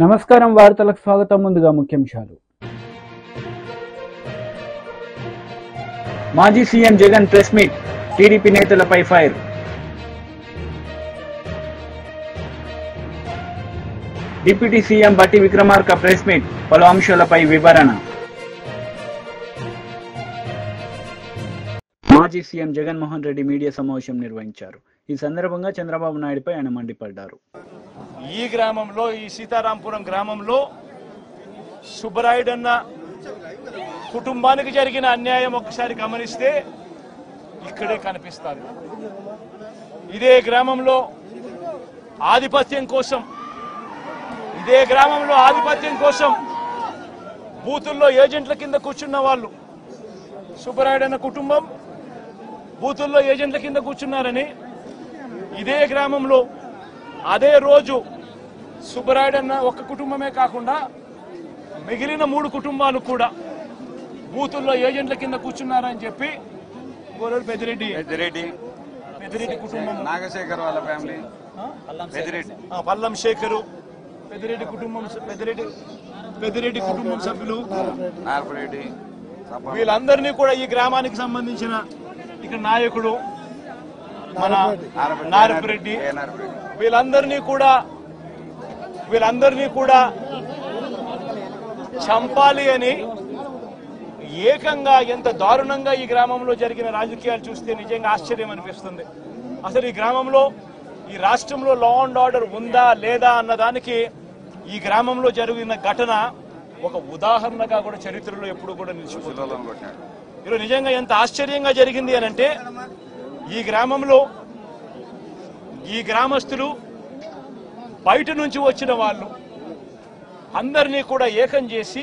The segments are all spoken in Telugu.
నమస్కారం వార్తలకు స్వాగతం. ముందుగా ముఖ్యాంశాలు. మాజీ CM Jagan press meet, TDP నేతలపై ఫైర్. డిప్యూటీ సీఎం బట్టి విక్రమార్క ప్రెస్ మీట్, పలు అంశాలపై వివరణ. మాజీ సీఎం జగన్మోహన్ రెడ్డి మీడియా సమావేశం నిర్వహించారు. ఈ సందర్భంగా చంద్రబాబు నాయుడుపై ఆయన మండిపడ్డారు. ఈ గ్రామంలో, ఈ సీతారాంపురం గ్రామంలో సుబ్బరాయుడన్న కుటుంబానికి జరిగిన అన్యాయం ఒక్కసారి గమనిస్తే ఇక్కడే కనిపిస్తారు. ఇదే గ్రామంలో ఆధిపత్యం కోసం బూతుల్లో ఏజెంట్ల కింద కూర్చున్న వాళ్ళు, సుబ్బరాయుడన్న కుటుంబం బూతుల్లో ఏజెంట్ల కింద కూర్చున్నారని, ఇదే గ్రామంలో అదే రోజు సుబ్బరాయుడన్న ఒక్క కుటుంబమే కాకుండా మిగిలిన 3 కుటుంబాలు కూడా బూతుల్లో ఏజెంట్ల కింద కూర్చున్నారని చెప్పి పెద్దిరెడ్డి కుటుంబం, నాగశేఖర్ వాళ్ళ ఫ్యామిలీ, పల్లం శేఖరు, పెద్దిరెడ్డి కుటుంబం సభ్యులు, నార్పరెడ్డి, వీళ్ళందరినీ కూడా ఈ గ్రామానికి సంబంధించిన ఇక్కడ నాయకుడు మన నారపరెడ్డి, వీళ్ళందరినీ కూడా చంపాలి అని ఏకంగా ఎంత దారుణంగా ఈ గ్రామంలో జరిగిన రాజకీయాలు చూస్తే నిజంగా ఆశ్చర్యం అనిపిస్తుంది. అసలు ఈ గ్రామంలో, ఈ రాష్ట్రంలో లా అండ్ ఆర్డర్ ఉందా లేదా అన్నదానికి ఈ గ్రామంలో జరిగిన ఘటన ఒక ఉదాహరణగా కూడా చరిత్రలో ఎప్పుడు కూడా నిలిచిపోతుంది. ఈరోజు నిజంగా ఎంత ఆశ్చర్యంగా జరిగింది అనంటే, ఈ గ్రామంలో ఈ గ్రామస్తులు, బయట నుంచి వచ్చిన వాళ్ళు అందరినీ కూడా ఏకం చేసి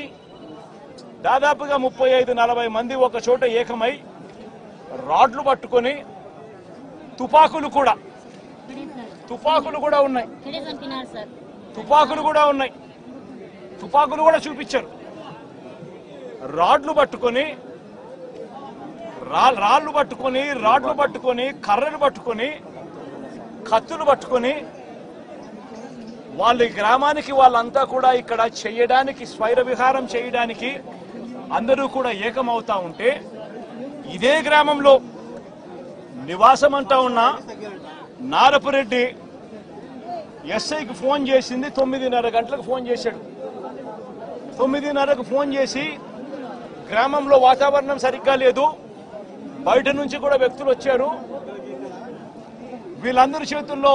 దాదాపుగా 35-40 మంది ఒక చోట ఏకమై రాడ్లు పట్టుకొని తుపాకులు కూడా ఉన్నాయి, తుపాకులు కూడా చూపించారు. రాడ్లు పట్టుకొని, రాడ్లు పట్టుకొని, కర్రలు పట్టుకొని, కత్తులు పట్టుకొని వాళ్ళ గ్రామానికి వాళ్ళంతా కూడా ఇక్కడ చేయడానికి, స్వైర విహారం చేయడానికి అందరూ కూడా ఏకమవుతా ఉంటే, ఇదే గ్రామంలో నివాసం అంటా ఉన్న నారపురెడ్డి ఎస్ఐకి ఫోన్ చేసింది 9:30 గంటలకు ఫోన్ చేశాడు. 9:30కు ఫోన్ చేసి గ్రామంలో వాతావరణం సరిగ్గా లేదు, బయట నుంచి కూడా వ్యక్తులు వచ్చారు, వీళ్ళందరి చేతుల్లో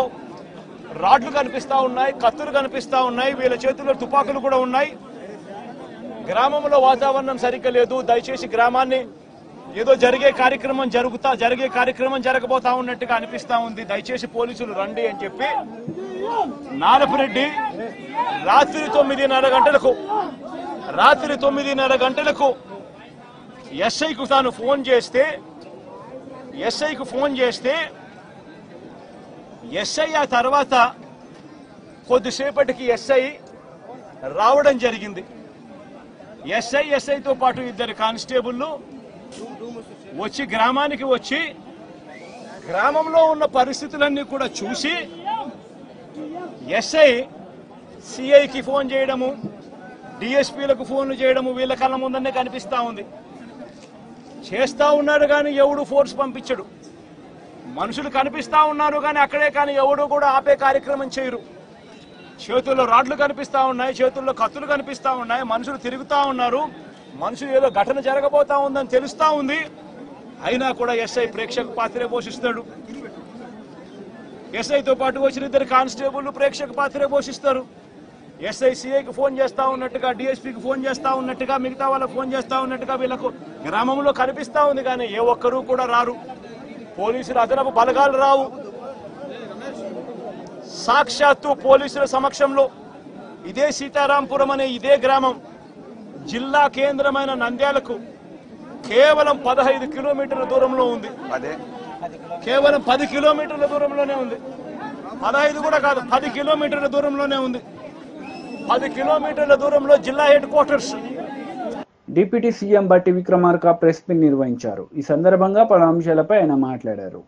రాడ్లు కనిపిస్తా ఉన్నాయి, కత్తులు కనిపిస్తా ఉన్నాయి, వీళ్ళ చేతుల్లో తుపాకులు కూడా ఉన్నాయి, గ్రామంలో వాతావరణం సరిగ్గా లేదు, దయచేసి గ్రామాన్ని ఏదో జరిగే కార్యక్రమం జరగబోతా ఉన్నట్టుగా అనిపిస్తా ఉంది, దయచేసి పోలీసులు రండి అని చెప్పి నారపురెడ్డి రాత్రి 9:30 గంటలకు ఎస్ఐకు తాను ఫోన్ చేస్తే ఎస్ఐ ఆ తర్వాత కొద్దిసేపటికి ఎస్ఐ రావడం జరిగింది. ఎస్ఐతో పాటు 2 కానిస్టేబుల్లు వచ్చి గ్రామానికి వచ్చి గ్రామంలో ఉన్న పరిస్థితులన్నీ కూడా చూసి ఎస్ఐ సిఐకి ఫోన్ చేయడము, డిఎస్పీలకు ఫోన్లు చేయడము వీళ్ళ కళ్ళ ముందనే కనిపిస్తా ఉంది. చేస్తా ఉన్నాడు కానీ ఎవడు ఫోర్స్ పంపించడు, మనుషులు కనిపిస్తా ఉన్నారు కానీ అక్కడే కానీ ఎవడు కూడా ఆపే కార్యక్రమం చేయరు. చేతుల్లో రాడ్లు కనిపిస్తా ఉన్నాయి, చేతుల్లో కత్తులు కనిపిస్తా ఉన్నాయి, మనుషులు తిరుగుతా ఉన్నారు, మనుషులు ఏదో ఘటన జరగబోతా ఉందని తెలుస్తా ఉంది, అయినా కూడా ఎస్ఐ ప్రేక్షక పాత్రే పోషిస్తాడు. ఎస్ఐతో పాటు వచ్చిన 2 కానిస్టేబుల్ ప్రేక్షక పాత్రే పోషిస్తారు. ఎస్ఐ సిఐకి ఫోన్ చేస్తా ఉన్నట్టుగా, డిఎస్పీకి ఫోన్ చేస్తా ఉన్నట్టుగా, మిగతా వాళ్ళకి ఫోన్ చేస్తా ఉన్నట్టుగా వీళ్ళకు గ్రామంలో కనిపిస్తా ఉంది కానీ ఏ ఒక్కరూ కూడా రారు. పోలీసులు అదనపు బలగాలు రావు. సాక్షాత్తు పోలీసుల సమక్షంలో ఇదే సీతారాంపురం అనే ఇదే గ్రామం జిల్లా కేంద్రమైన నంద్యాలకు కేవలం 15 కిలోమీటర్ల దూరంలో ఉంది. కేవలం 10 కిలోమీటర్ల దూరంలోనే ఉంది. 15 కూడా కాదు, 10 కిలోమీటర్ల దూరంలోనే ఉంది. 10 కిలోమీటర్ల దూరంలో జిల్లా హెడ్ క్వార్టర్స్. డిప్యూటీ సీఎం బట్టి విక్రమార్క ప్రెస్ మీట్ నిర్వహించారు. ఈ సందర్భంగా పలు అంశాలపై ఆయన మాట్లాడారు.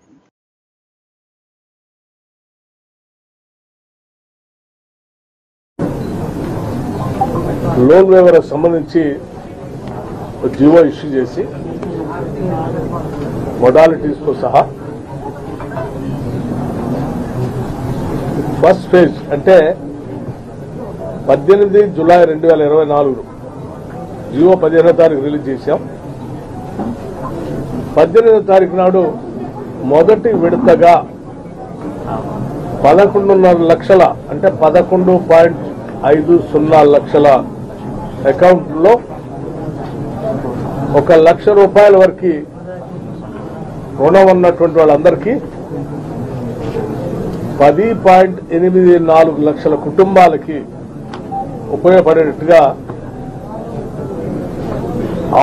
లోన్ వేవర్ సంబంధించి జీవో ఇష్యూ చేసి మొడాలిటీస్తో సహా ఫస్ట్ ఫేజ్ అంటే 18 జులై 2024 జీవో 15వ తారీఖు రిలీజ్ చేశాం. 18వ తారీఖు నాడు మొదటి విడతగా 11.5 లక్షల అంటే 11.50 లక్షల అకౌంట్లో 1 లక్ష రూపాయల వరకు రుణం ఉన్నటువంటి వాళ్ళందరికీ 10.84 లక్షల కుటుంబాలకి ఉపయోగపడేట్టుగా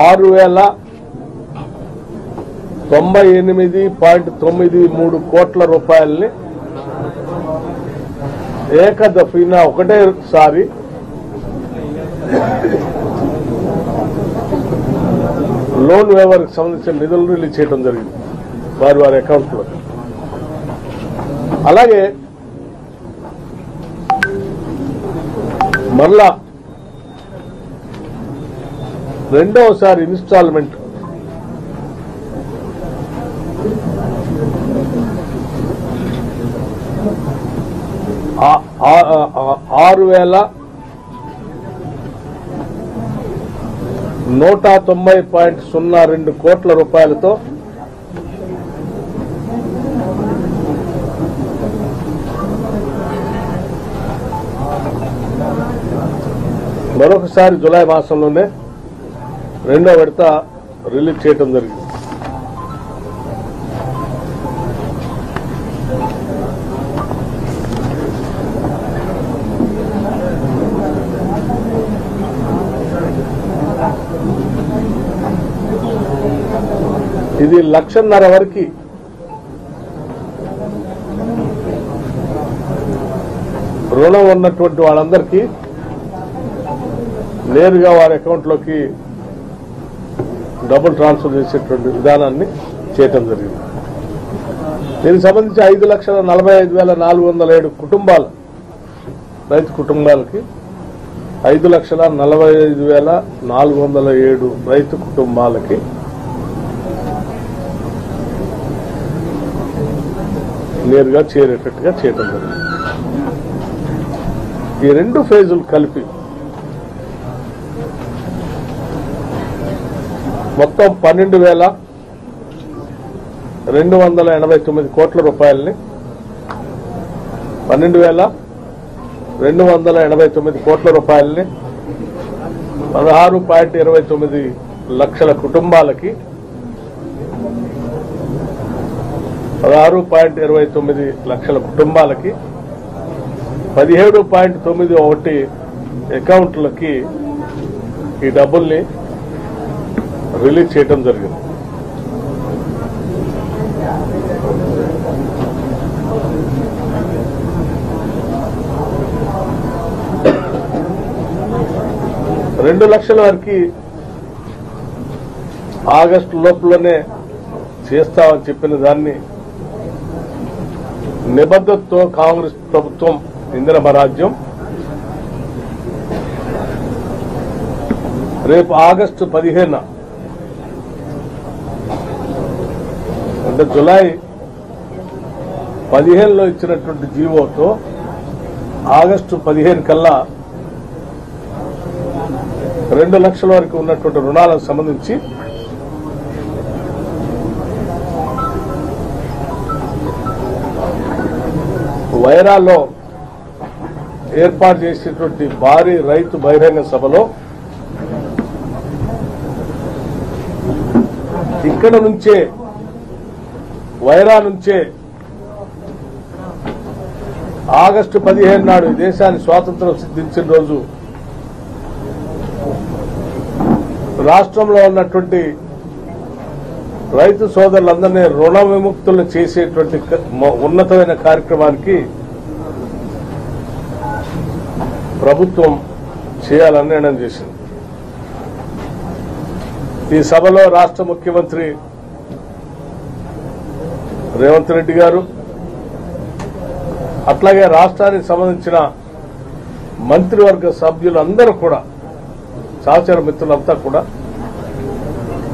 6,098.93 కోట్ల రూపాయల్ని ఏకదఫీనా ఒకటేసారి లోన్ వేవర్కి సంబంధించిన నిధులు రిలీజ్ చేయడం జరిగింది వారి అకౌంట్లో. అలాగే మరలా రెండవసారి ఇన్స్టాల్మెంట్ 6,190.02 కోట్ల రూపాయలతో మరొకసారి జులై మాసంలోనే రెండో విడత రిలీజ్ చేయడం జరిగింది. ఇది 1.5 లక్షల వరకు రుణం ఉన్నటువంటి వాళ్ళందరికీ నేరుగా వారి అకౌంట్లోకి డబ్బులు ట్రాన్స్ఫర్ చేసేటువంటి విధానాన్ని చేయటం జరిగింది. దీనికి సంబంధించి 5,45,407 కుటుంబాలు రైతు కుటుంబాలకి 5,45,407 రైతు కుటుంబాలకి నేరుగా చేరేటట్టుగా చేయటం జరిగింది. ఈ 2 ఫేజులు కలిపి మొత్తం 12,289 కోట్ల రూపాయలని 12,289 కోట్ల రూపాయలని 16.29 లక్షల కుటుంబాలకి 16.29 లక్షల కుటుంబాలకి 17.91 అకౌంట్లకి ఈ డబ్బుల్ని రిలీజ్ చేయడం జరిగింది. రెండు లక్షల వరకు ఆగస్టు లోపలనే చేస్తామని చెప్పిన దాన్ని నిబద్ధతతో కాంగ్రెస్ ప్రభుత్వం ఇందిరమ్మ రాజ్యం రేపు ఆగస్టు 15 అంటే జులై 15లో ఇచ్చినటువంటి జీవోతో ఆగస్టు 15 కల్లా 2 లక్షల వరకు ఉన్నటువంటి రుణాలకు సంబంధించి వైరాలో ఏర్పాటు చేసేటువంటి భారీ రైతు బహిరంగ సభలో ఇక్కడ నుంచే వైరా నుంచే ఆగస్టు 15 నాడు ఈ దేశాన్ని స్వాతంత్రం సిద్ధించిన రోజు రాష్ట్రంలో ఉన్నటువంటి రైతు సోదరులందరినీ రుణ విముక్తులు చేసేటువంటి ఉన్నతమైన కార్యక్రమానికి ప్రభుత్వం చేయాలని నిర్ణయం చేసింది. ఈ సభలో రాష్ట్ర ముఖ్యమంత్రి రేవంత్ రెడ్డి గారు అట్లాగే రాష్ట్రానికి సంబంధించిన మంత్రివర్గ సభ్యులందరూ కూడా సహచర మిత్రులంతా కూడా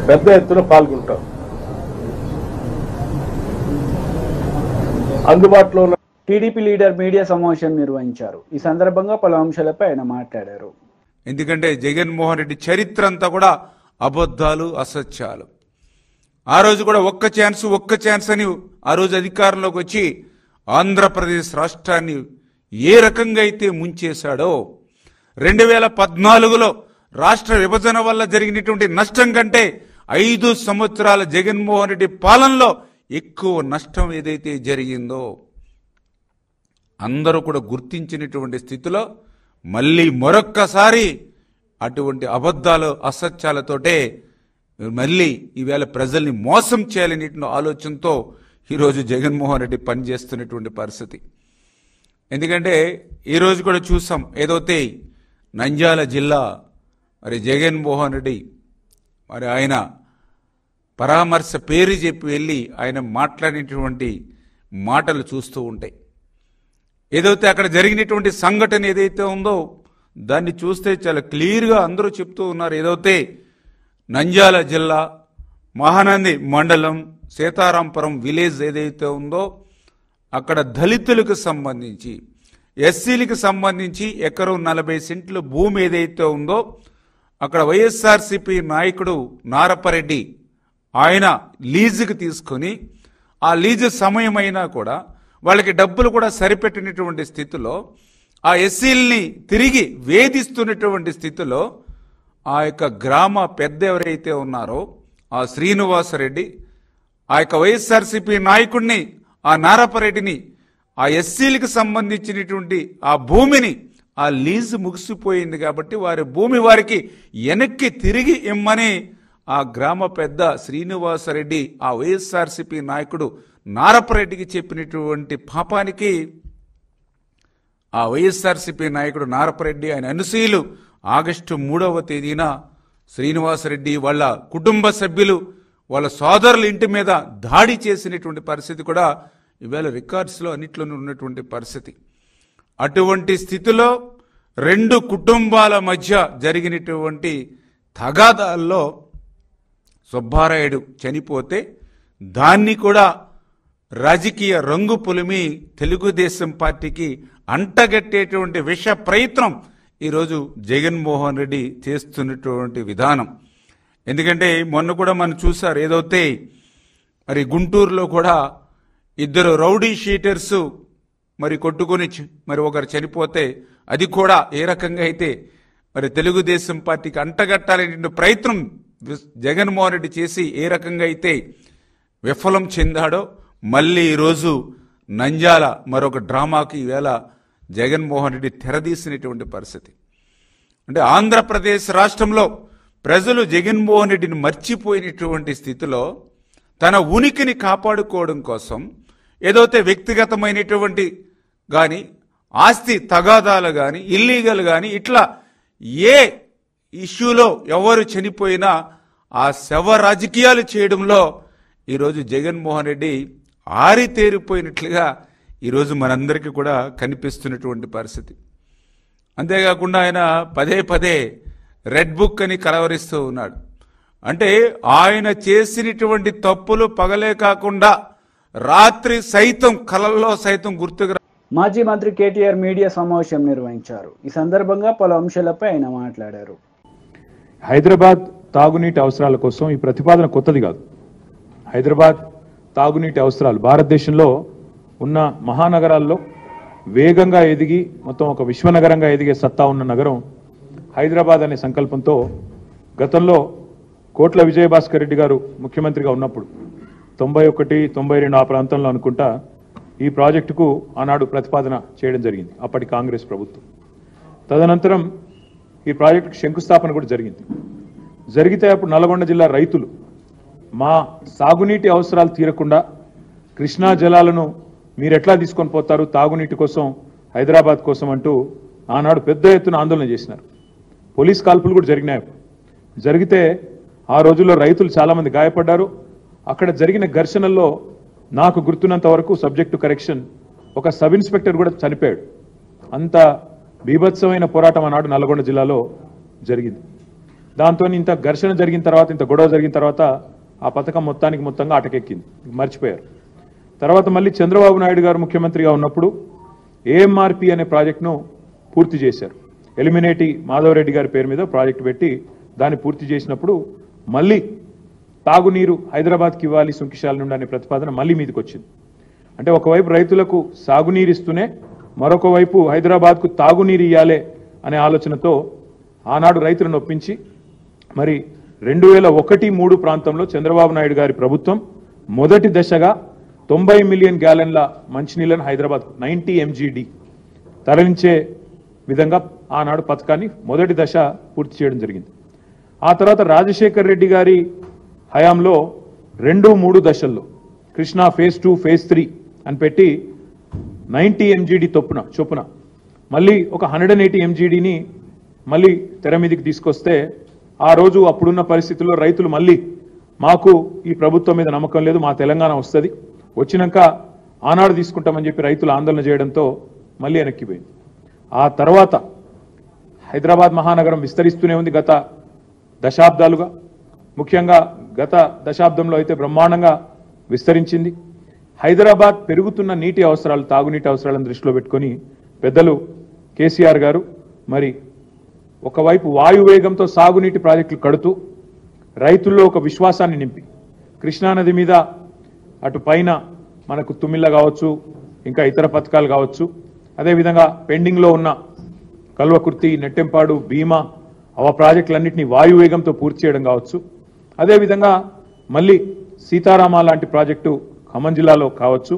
పెద్ద ఎత్తున పాల్గొంటారు. అందుబాటులో ఉన్న టీడీపీ లీడర్ మీడియా సమావేశం నిర్వహించారు. ఈ సందర్భంగా పలు అంశాలపై ఆయన మాట్లాడారు. ఎందుకంటే జగన్మోహన్ రెడ్డి చరిత్ర అంతా కూడా అబద్ధాలు, అసత్యాలు. ఆ రోజు కూడా ఒక్క ఛాన్స్ అని ఆ రోజు అధికారంలోకి వచ్చి ఆంధ్రప్రదేశ్ రాష్ట్రాన్ని ఏ రకంగా అయితే ముంచేశాడో 2014లో రాష్ట్ర విభజన వల్ల జరిగినటువంటి నష్టం కంటే 5 సంవత్సరాల జగన్మోహన్ రెడ్డి పాలనలో ఎక్కువ నష్టం ఏదైతే జరిగిందో అందరూ కూడా గుర్తించినటువంటి స్థితిలో మళ్ళీ మరొక్కసారి అటువంటి అబద్ధాలు, అసత్యాలతోటే మళ్ళీ ఈవేళ ప్రజల్ని మోసం చేయాలనే ఆలోచనతో ఈరోజు జగన్మోహన్ రెడ్డి పనిచేస్తున్నటువంటి పరిస్థితి. ఎందుకంటే ఈరోజు కూడా చూసాం, ఏదైతే నంద్యాల జిల్లా మరి జగన్మోహన్ రెడ్డి మరి ఆయన పరామర్శ పేరు చెప్పి వెళ్ళి ఆయన మాట్లాడినటువంటి మాటలు చూస్తూ ఉంటాయి. ఏదైతే అక్కడ జరిగినటువంటి సంఘటన ఏదైతే ఉందో దాన్ని చూస్తే చాలా క్లియర్గా అందరూ చెప్తూ ఉన్నారు. ఏదైతే నంద్యాల జిల్లా మహానంది మండలం సీతారాంపురం విలేజ్ ఏదైతే ఉందో అక్కడ దళితులకు సంబంధించి, ఎస్సీలకు సంబంధించి ఎకరం 40 సెంట్ల భూమి ఏదైతే ఉందో అక్కడ వైఎస్ఆర్సీపీ నాయకుడు నారపరెడ్డి ఆయన లీజుకు తీసుకొని ఆ లీజు సమయమైనా కూడా వాళ్ళకి డబ్బులు కూడా సరిపెట్టినటువంటి స్థితిలో ఆ ఎస్సీల్ని తిరిగి వేధిస్తున్నటువంటి స్థితిలో ఆ యొక్క గ్రామ పెద్ద ఎవరైతే ఉన్నారో ఆ శ్రీనివాసరెడ్డి ఆ యొక్క వైఎస్ఆర్సీపీ నాయకుడిని ఆ నారపరెడ్డిని ఆ ఎస్సీలకు సంబంధించినటువంటి ఆ భూమిని ఆ లీజు ముగిసిపోయింది కాబట్టి వారి భూమి వారికి వెనక్కి తిరిగి ఇమ్మని ఆ గ్రామ పెద్ద శ్రీనివాసరెడ్డి ఆ వైఎస్ఆర్సీపీ నాయకుడు నారపరెడ్డికి చెప్పినటువంటి పాపానికి ఆ వైఎస్ఆర్సీపీ నాయకుడు నారపరెడ్డి ఆయన అనుసూయులు ఆగస్టు 3వ తేదీన శ్రీనివాసరెడ్డి వాళ్ళ కుటుంబ సభ్యులు వాళ్ళ సోదరుల ఇంటి మీద దాడి చేసినటువంటి పరిస్థితి కూడా ఈవేళ రికార్డ్స్లో అన్నిట్లోనూ ఉన్నటువంటి పరిస్థితి. అటువంటి స్థితిలో 2 కుటుంబాల మధ్య జరిగినటువంటి తగాదాల్లో సుబ్బారాయుడు చనిపోతే దాన్ని కూడా రాజకీయ రంగు పులిమి తెలుగుదేశం పార్టీకి అంటగట్టేటువంటి విష ప్రయత్నం ఈరోజు జగన్మోహన్ రెడ్డి చేస్తున్నటువంటి విధానం. ఎందుకంటే మొన్న కూడా మనం చూసారు, ఏదైతే మరి గుంటూరులో కూడా 2 రౌడీ షీటర్స్ మరి కొట్టుకొని మరి ఒకరు చనిపోతే అది కూడా ఏ రకంగా అయితే మరి తెలుగుదేశం పార్టీకి అంటగట్టాలనే ప్రయత్నం జగన్మోహన్ రెడ్డి చేసి ఏ రకంగా అయితే విఫలం చెందాడో మళ్ళీ ఈరోజు నంద్యాల మరొక డ్రామాకి ఈవేళ జగన్మోహన్ రెడ్డి తెరదీసినటువంటి పరిస్థితి. అంటే ఆంధ్రప్రదేశ్ రాష్ట్రంలో ప్రజలు జగన్మోహన్ రెడ్డిని మర్చిపోయినటువంటి స్థితిలో తన ఉనికిని కాపాడుకోవడం కోసం ఏదైతే వ్యక్తిగతమైనటువంటి కానీ ఆస్తి తగాదాలు కానీ ఇల్లీగల్ కానీ ఇట్లా ఏ ఇష్యూలో ఎవరు చనిపోయినా ఆ శవ రాజకీయాలు చేయడంలో ఈరోజు జగన్మోహన్ రెడ్డి ఆరితేరిపోయినట్లుగా ఈరోజు మనందరికీ కూడా కనిపిస్తున్నటువంటి పరిస్థితి. అంతేకాకుండా ఆయన పదే రెడ్ బుక్ అని కలవరిస్తూ ఉన్నాడు. అంటే ఆయన చేసినటువంటి తప్పులు పగలే కాకుండా రాత్రి సైతం కలల్లో సైతం గుర్తుకు. మాజీ మంత్రి కేటీఆర్ మీడియా సమావేశం నిర్వహించారు. ఈ సందర్భంగా పలు అంశాలపై ఆయన మాట్లాడారు. హైదరాబాద్ తాగునీటి అవసరాల కోసం ఈ ప్రతిపాదన కొత్తది కాదు. హైదరాబాద్ తాగునీటి అవసరాలు భారతదేశంలో ఉన్న మహానగరాల్లో వేగంగా ఎదిగి మొత్తం ఒక విశ్వనగరంగా ఎదిగే సత్తా ఉన్న నగరం హైదరాబాద్ అనే సంకల్పంతో గతంలో కోట్ల విజయభాస్కర్ రెడ్డి గారు ముఖ్యమంత్రిగా ఉన్నప్పుడు 91, 92 ఆ ప్రాంతంలో అనుకుంటా ఈ ప్రాజెక్టుకు ఆనాడు ప్రతిపాదన చేయడం జరిగింది అప్పటి కాంగ్రెస్ ప్రభుత్వం. తదనంతరం ఈ ప్రాజెక్టుకు శంకుస్థాపన కూడా జరిగింది. జరిగితే అప్పుడు నల్గొండ జిల్లా రైతులు మా సాగునీటి అవసరాలు తీరకుండా కృష్ణా జలాలను మీరు ఎట్లా తీసుకొని పోతారు తాగునీటి కోసం హైదరాబాద్ కోసం అంటూ ఆనాడు పెద్ద ఎత్తున ఆందోళన చేసినారు. పోలీస్ కాల్పులు కూడా జరిగినాయి. జరిగితే ఆ రోజుల్లో రైతులు చాలామంది గాయపడ్డారు. అక్కడ జరిగిన ఘర్షణల్లో నాకు గుర్తున్నంత వరకు సబ్జెక్ట్ టు కరెక్షన్ ఒక సబ్ ఇన్స్పెక్టర్ కూడా చనిపోయాడు. అంత బీభత్సమైన పోరాటం ఆనాడు నల్గొండ జిల్లాలో జరిగింది. దాంతో ఇంత ఘర్షణ జరిగిన తర్వాత, ఇంత గొడవ జరిగిన తర్వాత ఆ పథకం మొత్తంగా అటకెక్కింది, మర్చిపోయారు. తర్వాత మళ్ళీ చంద్రబాబు నాయుడు గారు ముఖ్యమంత్రిగా ఉన్నప్పుడు ఏఎంఆర్పి అనే ప్రాజెక్టును పూర్తి చేశారు. ఎలిమినేటి మాధవరెడ్డి గారి పేరు మీద ప్రాజెక్టు పెట్టి దాన్ని పూర్తి చేసినప్పుడు మళ్ళీ తాగునీరు హైదరాబాద్కి ఇవ్వాలి సుంకిశాల నుండి అనే ప్రతిపాదన మళ్ళీ మీదకి వచ్చింది. అంటే ఒకవైపు రైతులకు సాగునీరు ఇస్తూనే మరొక వైపు హైదరాబాద్కు తాగునీరు ఇవ్వాలి అనే ఆలోచనతో ఆనాడు రైతులను ఒప్పించి మరి 2001-3 ప్రాంతంలో చంద్రబాబు నాయుడు గారి ప్రభుత్వం మొదటి దశగా 90 మిలియన్ గ్యాలన్ల మంచినీళ్లను హైదరాబాద్ 90 MGD తరలించే విధంగా ఆనాడు పథకాన్ని మొదటి దశ పూర్తి చేయడం జరిగింది. ఆ తర్వాత రాజశేఖర్ రెడ్డి గారి హయాంలో 2-3 దశల్లో కృష్ణా ఫేజ్ 2, ఫేజ్ 3 అని పెట్టి 90 MGD చొప్పున మళ్ళీ ఒక 180 MGDని మళ్ళీ తెర మీదకి తీసుకొస్తే ఆ రోజు అప్పుడున్న పరిస్థితుల్లో రైతులు మళ్ళీ మాకు ఈ ప్రభుత్వం మీద నమ్మకం లేదు, మా తెలంగాణ వస్తుంది, వచ్చినాక ఆనాడు తీసుకుంటామని చెప్పి రైతులు ఆందోళన చేయడంతో మళ్ళీ వెనక్కిపోయింది. ఆ తర్వాత హైదరాబాద్ మహానగరం విస్తరిస్తూనే ఉంది గత దశాబ్దాలుగా. ముఖ్యంగా గత దశాబ్దంలో అయితే బ్రహ్మాండంగా విస్తరించింది. హైదరాబాద్ పెరుగుతున్న నీటి అవసరాలు, తాగునీటి అవసరాలను దృష్టిలో పెట్టుకొని పెద్దలు కేసీఆర్ గారు మరి ఒకవైపు వాయువేగంతో సాగునీటి ప్రాజెక్టులు కడుతూ రైతుల్లో ఒక విశ్వాసాన్ని నింపి కృష్ణానది మీద అటు పైన మనకు తుమ్మిళ్ళ కావచ్చు, ఇంకా ఇతర పథకాలు కావచ్చు, అదేవిధంగా పెండింగ్లో ఉన్న కల్వకుర్తి, నెట్టెంపాడు, భీమా ప్రాజెక్టులన్నింటినీ వాయువేగంతో పూర్తి చేయడం కావచ్చు, అదేవిధంగా మళ్ళీ సీతారామ లాంటి ప్రాజెక్టు ఖమ్మం జిల్లాలో కావచ్చు,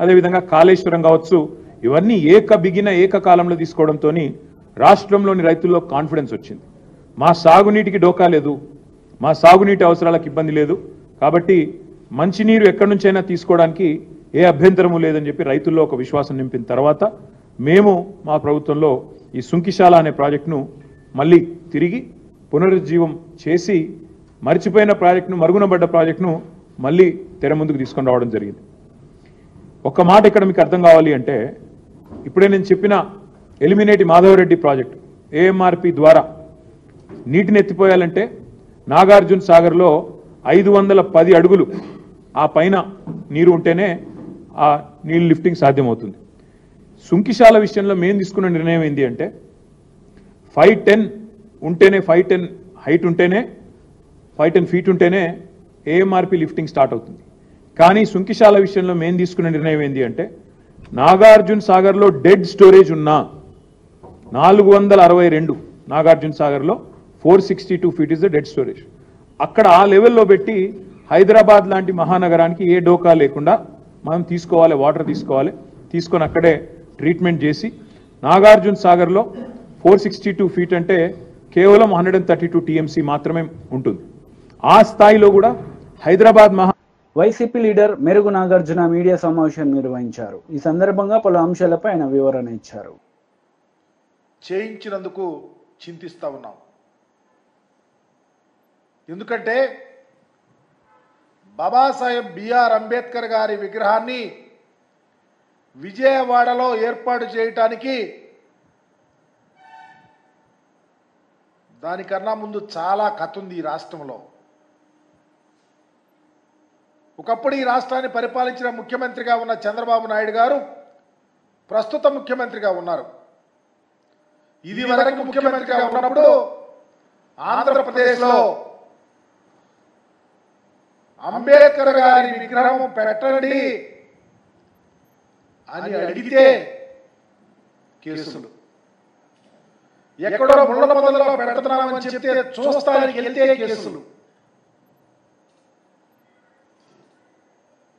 అదేవిధంగా కాళేశ్వరం కావచ్చు, ఇవన్నీ ఏకకాలంలో తీసుకోవడంతో రాష్ట్రంలోని రైతుల్లో కాన్ఫిడెన్స్ వచ్చింది. మా సాగునీటికి డోకా లేదు, మా సాగునీటి అవసరాలకు ఇబ్బంది లేదు, కాబట్టి మంచినీరు ఎక్కడి నుంచైనా తీసుకోవడానికి ఏ అభ్యంతరము లేదని చెప్పి రైతుల్లో ఒక విశ్వాసం నింపిన తర్వాత మేము మా ప్రభుత్వంలో ఈ సుంకిశాల అనే ప్రాజెక్టును మళ్ళీ తిరిగి పునరుజ్జీవం చేసి మరిచిపోయిన ప్రాజెక్టును, మరుగునబడ్డ ప్రాజెక్టును మళ్ళీ తెర ముందుకు తీసుకొని రావడం జరిగింది. ఒక్క మాట ఇక్కడ మీకు అర్థం కావాలి అంటే, ఇప్పుడే నేను చెప్పిన ఎలిమినేటి మాధవరెడ్డి ప్రాజెక్టు ఏఎంఆర్పి ద్వారా నీటిని ఎత్తిపోయాలంటే నాగార్జున సాగర్లో 510 అడుగులు ఆ పైన నీరు ఉంటేనే ఆ నీళ్ళు లిఫ్టింగ్ సాధ్యమవుతుంది. సుంకిశాల విషయంలో మేము తీసుకున్న నిర్ణయం ఏంటి అంటే 510 ఉంటేనే, 510 హైట్ ఉంటేనే, 510 ఫీట్ ఉంటేనే ఏఎంఆర్పి లిఫ్టింగ్ స్టార్ట్ అవుతుంది. కానీ సుంకిశాల విషయంలో మేము తీసుకున్న నిర్ణయం ఏంటి అంటే నాగార్జున సాగర్లో డెడ్ స్టోరేజ్ ఉన్నా 462 నాగార్జున సాగర్లో 462 feet is the dead storage. అక్కడ ఆ లెవెల్లో పెట్టి హైదరాబాద్ లాంటి మహానగరానికి ఏ డోకా లేకుండా మనం తీసుకోవాలి, వాటర్ తీసుకోవాలి, తీసుకొని అక్కడే ట్రీట్మెంట్ చేసి నాగార్జున సాగర్లో 462 ఫీట్ అంటే కేవలం 132 TMC మాత్రమే ఉంటుంది. ఆ స్థాయిలో కూడా హైదరాబాద్ వైసీపీ లీడర్ మెరుగు నాగార్జున మీడియా సమావేశం నిర్వహించారు. ఈ సందర్భంగా పలు అంశాలపై ఆయన వివరణ ఇచ్చారు. చేయించినందుకు చింతిస్తా ఉన్నాం. ఎందుకంటే బాబాసాహెబ్ బిఆర్ అంబేద్కర్ గారి విగ్రహాన్ని విజయవాడలో ఏర్పాటు చేయటానికి దానికన్నా ముందు చాలా కథ ఉంది ఈ రాష్ట్రంలో. ఒకప్పుడు ఈ రాష్ట్రాన్ని పరిపాలించిన ముఖ్యమంత్రిగా ఉన్న చంద్రబాబు నాయుడు గారు ప్రస్తుత ముఖ్యమంత్రిగా ఉన్నారు. ఇది వరకు ముఖ్యమంత్రిగా ఉన్నప్పుడు ఆంధ్రప్రదేశ్లో అంబేద్కర్ గారి విగ్రహం పెట్టండి అని అడిగితే కేసులు, ఎక్కడో ముళ్ళ పొదలో పెడుతున్నామని చెప్తే చూస్తానికి వెళ్తే కేసులు,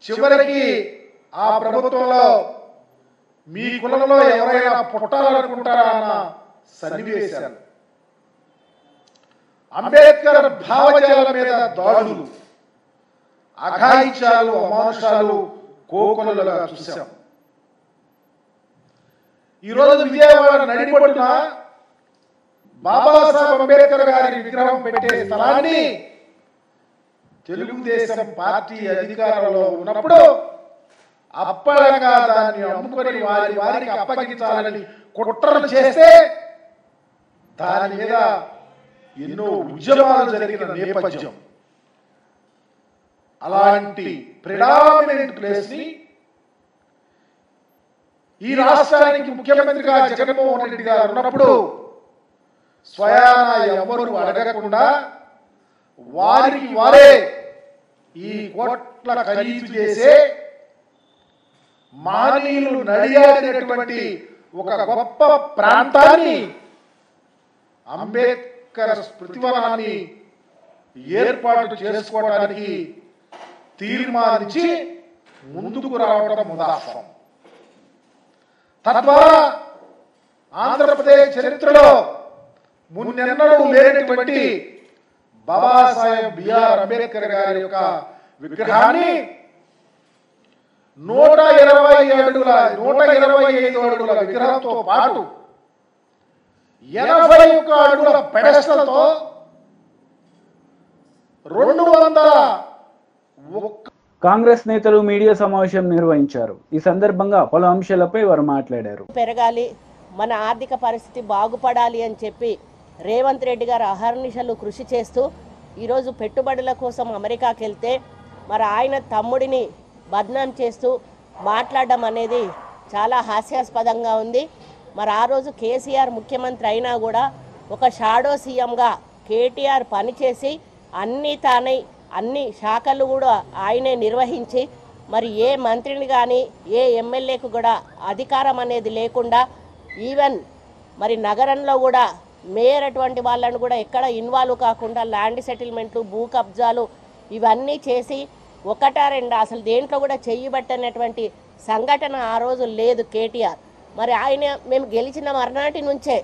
చివరికి ఆ ప్రభుత్వంలో మీ కులంలో ఎవరైనా పుట్టాలనుకుంటారా అన్న సన్నివేశాలు, అంబేద్కర్ భావజాల మీద దాడులు, అఘాయిత్యాలు, అమానుషాలు కోకొల్లలుగా చూశాం. ఈరోజు విజయవాడ నడిపొట్టున బాబాసాహెబ్ అంబేద్కర్ గారి విగ్రహం పెట్టే స్థలాన్ని తెలుగుదేశం పార్టీ అధికారంలో ఉన్నప్పుడు అప్పటిగా దాన్ని అమ్ముకొని వారికి అప్పగించాలని కుట్రలు చేస్తే దాని మీద ఎన్నో ఉద్యమాలు జరిగిన నేపథ్యం. అలాంటి ప్రెడామినెంట్ ప్లేస్ ని ఈ రాష్ట్రానికి ముఖ్యమంత్రిగా జగన్మోహన్ రెడ్డి గారు ఉన్నప్పుడు స్వయాన ఎవరు అడగకుండా వారికి వారే ఈ కోట్ల ఖరీదు చేసే మానీయులు నడియాడినటువంటి ఒక గొప్ప ప్రాంతాన్ని అంబేద్కర్ స్మృతివనాన్ని ఏర్పాటు చేసుకోవడానికి తీర్మానించి ముందుకు రావడం ముదాఫం. తద్వారా ఆంధ్రప్రదేశ్ చరిత్రలో మున్నెన్నడూ లేనటువంటి బాబాసాహెబ్ బిఆర్ అంబేద్కర్ గారి యొక్క విగ్రహాన్ని 125 అడుగుల విగ్రహంతో పాటు 81 అడుగుల పెడెస్టల్తో 201 కాంగ్రెస్ నేతలు మీడియా సమావేశం నిర్వహించారు. ఈ సందర్భంగా పలు అంశాలపై వారు మాట్లాడారు. పెరగాలి, మన ఆర్థిక పరిస్థితి బాగుపడాలి అని చెప్పి రేవంత్ రెడ్డి గారు అహర్నిశలు కృషి చేస్తూ ఈరోజు పెట్టుబడుల కోసం అమెరికాకి వెళ్తే మరి ఆయన తమ్ముడిని బద్నాం చేస్తూ మాట్లాడడం అనేది చాలా హాస్యాస్పదంగా ఉంది. మరి ఆ రోజు కేసీఆర్ ముఖ్యమంత్రి అయినా కూడా ఒక షాడో సీఎంగా కేటీఆర్ పనిచేసి అన్ని శాఖలు కూడా ఆయనే నిర్వహించి మరి ఏ మంత్రిని కానీ ఏ ఎమ్మెల్యేకు కూడా అధికారం అనేది లేకుండా ఈవెన్ మరి నగరంలో కూడా మేయర్ అటువంటి వాళ్ళను కూడా ఎక్కడ ఇన్వాల్వ్ కాకుండా ల్యాండ్ సెటిల్మెంట్లు, భూ కబ్జాలు ఇవన్నీ చేసి ఒకటా రెండా అసలు దేంట్లో కూడా చెయ్యబట్టనటువంటి సంఘటన ఆ రోజు లేదు కేటీఆర్. మరి ఆయన మేము గెలిచిన మర్నాటి నుంచే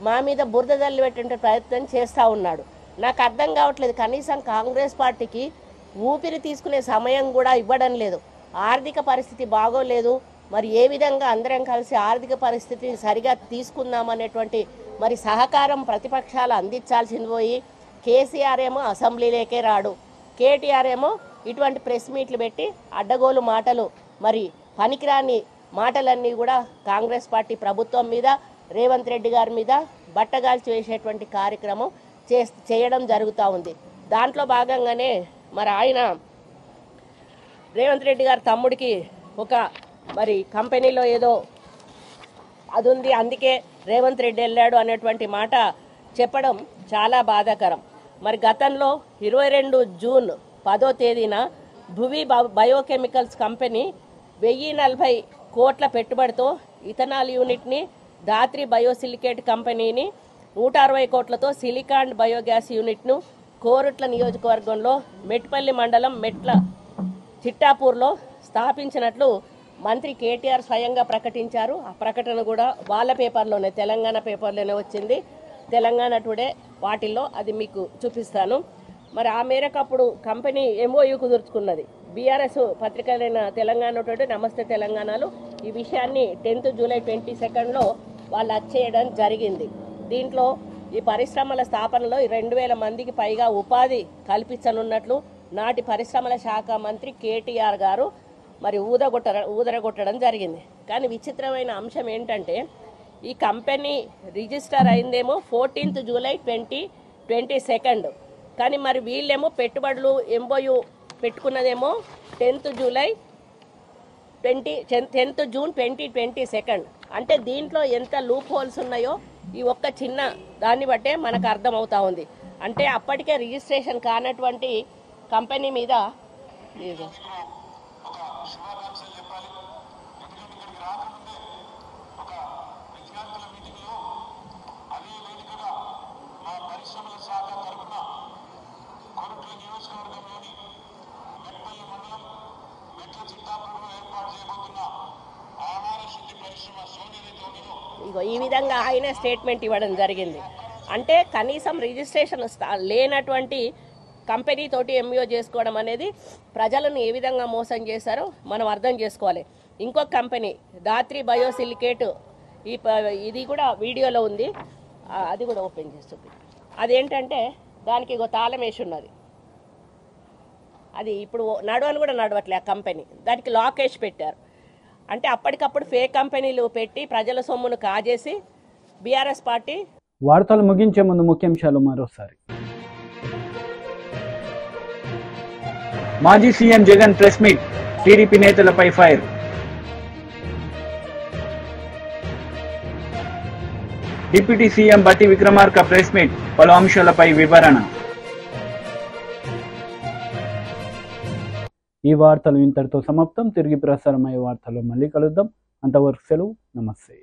మా మీద బురద జల్లి పెట్టే ప్రయత్నం చేస్తూ ఉన్నాడు. నాకు అర్థం కావట్లేదు, కనీసం కాంగ్రెస్ పార్టీకి ఊపిరి తీసుకునే సమయం కూడా ఇవ్వడం లేదు. ఆర్థిక పరిస్థితి బాగోలేదు, మరి ఏ విధంగా అందరం కలిసి ఆర్థిక పరిస్థితిని సరిగా తీసుకుందామనేటువంటి మరి సహకారం ప్రతిపక్షాలు అందించాల్సింది పోయి కేసీఆర్ ఏమో అసెంబ్లీలోకే రాడు, కేటీఆర్ ఏమో ఇటువంటి ప్రెస్ మీట్లు పెట్టి అడ్డగోలు మాటలు, మరి పనికిరాని మాటలన్నీ కూడా కాంగ్రెస్ పార్టీ ప్రభుత్వం మీద, రేవంత్ రెడ్డి గారి మీద బట్టగాల్చి వేసేటువంటి కార్యక్రమం చేయడం జరుగుతూ ఉంది. దాంట్లో భాగంగానే మరి ఆయన రేవంత్ రెడ్డి గారి తమ్ముడికి ఒక మరి కంపెనీలో ఏదో అది ఉంది, అందుకే రేవంత్ రెడ్డి వెళ్ళాడు అనేటువంటి మాట చెప్పడం చాలా బాధాకరం. మరి గతంలో 22 జూన్ 10వ తేదీన భువి బయోకెమికల్స్ కంపెనీ 1040 కోట్ల పెట్టుబడితో ఇథనాల్ యూనిట్ని, ధాత్రి బయోసిలికేట్ కంపెనీని 160 కోట్లతో సిలికాన్ బయోగ్యాస్ యూనిట్ను కోరుట్ల నియోజకవర్గంలో మెట్పల్లి మండలం మెట్ల చిట్టాపూర్లో స్థాపించినట్లు మంత్రి కేటీఆర్ స్వయంగా ప్రకటించారు. ఆ ప్రకటన కూడా వాళ్ళ పేపర్లోనే, తెలంగాణ పేపర్లోనే వచ్చింది, తెలంగాణ టుడే వాటిల్లో, అది మీకు చూపిస్తాను. మరి ఆ మేరకు అప్పుడు కంపెనీ MOU కుదుర్చుకున్నది. బీఆర్ఎస్ పత్రికలైన తెలంగాణ టుడే, నమస్తే తెలంగాణలో ఈ విషయాన్ని 10th జూలై 22 వాళ్ళు వచ్చేయడం జరిగింది. దీంట్లో ఈ పరిశ్రమల స్థాపనలో 2000 మందికి పైగా ఉపాధి కల్పించనున్నట్లు నాటి పరిశ్రమల శాఖ మంత్రి కేటీఆర్ గారు మరి ఊదరగొట్టడం జరిగింది. కానీ విచిత్రమైన అంశం ఏంటంటే ఈ కంపెనీ రిజిస్టర్ అయిందేమో 14th జూలై 2022, కానీ మరి వీళ్ళేమో పెట్టుబడులు MOU పెట్టుకున్నదేమో 10th జూన్ 2022. అంటే దీంట్లో ఎంత లూప్ హోల్స్ ఉన్నాయో ఈ ఒక్క చిన్న దాన్ని బట్టే మనకు అర్థమవుతా ఉంది. అంటే అప్పటికే రిజిస్ట్రేషన్ కానటువంటి కంపెనీ మీద ఇగో ఈ విధంగా ఆయనే స్టేట్మెంట్ ఇవ్వడం జరిగింది. అంటే కనీసం రిజిస్ట్రేషన్ లేనటువంటి కంపెనీ తోటి MOU చేసుకోవడం అనేది ప్రజలను ఏ విధంగా మోసం చేశారో మనం అర్థం చేసుకోవాలి. ఇంకొక కంపెనీ ధాత్రి బయోసిలికేట్, ఇది కూడా వీడియోలో ఉంది, అది కూడా ఓపెన్ చేసి చూపి. అదేంటంటే దానికి ఇగో తాళం వేసి ఉన్నది, అది ఇప్పుడు నడవని కూడా నడవట్లే ఆ కంపెనీ, దానికి లాక్ వేసి పెట్టారు. అంటే అప్పటికప్పుడు ఫేక్ కంపెనీలు పెట్టి ప్రజల సొమ్మును కాజేసి బీఆర్ఎస్ పార్టీ వార్తలు ముగించే ముందు ముఖ్యాంశాలు మరోసారి. మాజీ CM Jagan press meet, TDP నేతలపై ఫైర్. డిప్యూటీ సీఎం బట్టి విక్రమార్క ప్రెస్ మీట్, పలు అంశాలపై వివరణ. ఈ వార్తలు ఇంతటితో సమాప్తం. తిరిగి ప్రసారమయ్యే వార్తలు మళ్ళీ కలుద్దాం. అంతవరకు సెలవు. నమస్తే.